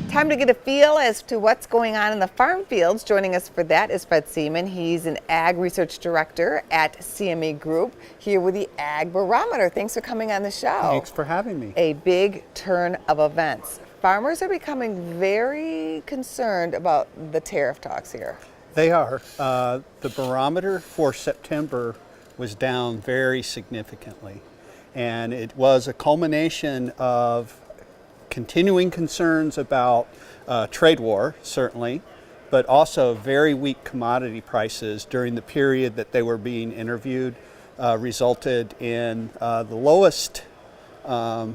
Time to get a feel as to what's going on in the farm fields. Joining us for that is Fred Seaman. He's an Ag Research Director at CME Group, here with the Ag Barometer. Thanks for coming on the show. Thanks for having me. A big turn of events. Farmers are becoming very concerned about the tariff talks here. They are. The barometer for September was down very significantly, and it was a culmination of continuing concerns about trade war, certainly, but also very weak commodity prices during the period that they were being interviewed resulted in the lowest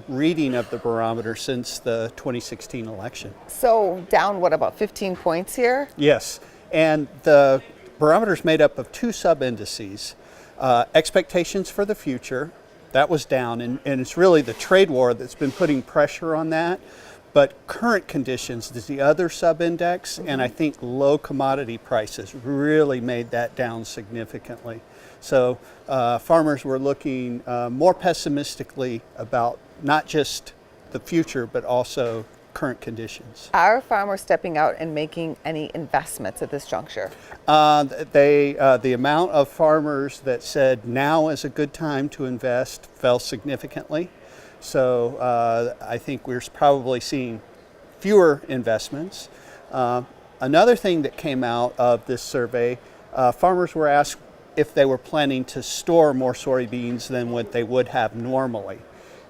reading of the barometer since the 2016 election. So down, what, about 15 points here? Yes, and the barometer is made up of two sub-indices. Expectations for the future, that was down, and it's really the trade war that's been putting pressure on that. But current conditions is the other sub-index, and I think low commodity prices really made that down significantly. So farmers were looking more pessimistically about not just the future, but also current conditions. Are farmers stepping out and making any investments at this juncture? The amount of farmers that said now is a good time to invest fell significantly. So I think we're probably seeing fewer investments. Another thing that came out of this survey, farmers were asked if they were planning to store more soybeans than what they would have normally.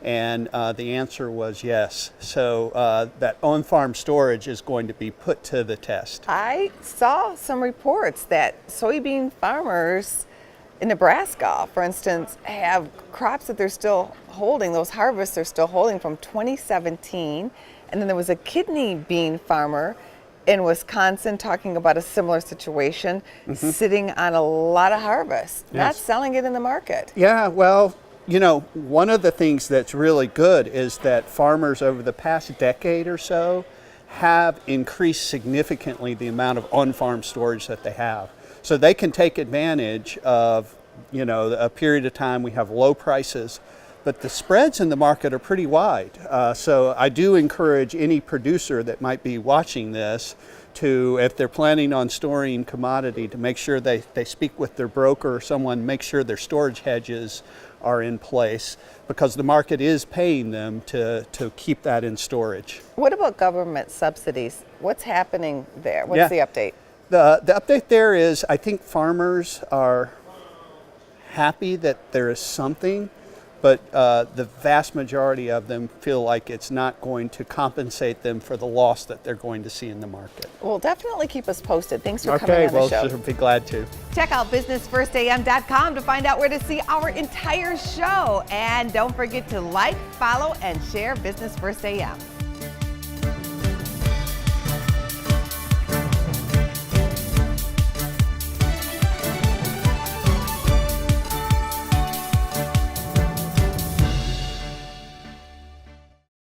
And the answer was yes. So that on-farm storage is going to be put to the test. I saw some reports that soybean farmers in Nebraska, for instance, have crops that they're still holding, those harvests they're still holding from 2017. And then there was a kidney bean farmer in Wisconsin talking about a similar situation, sitting on a lot of harvest, not selling it in the market. Yeah, well, you know, one of the things that's really good is that farmers over the past decade or so have increased significantly the amount of on-farm storage that they have. So they can take advantage of, you know, a period of time we have low prices, but the spreads in the market are pretty wide. So I do encourage any producer that might be watching this to, if they're planning on storing commodity, to make sure they speak with their broker or someone, make sure their storage hedges are in place, because the market is paying them to keep that in storage. What about government subsidies? What's happening there? What's the update? The update there is, I think farmers are happy that there is something, but the vast majority of them feel like it's not going to compensate them for the loss that they're going to see in the market. Well, definitely keep us posted. Thanks for coming on the show. Okay, well, be glad to. Check out businessfirstam.com to find out where to see our entire show. And don't forget to like, follow, and share Business First AM.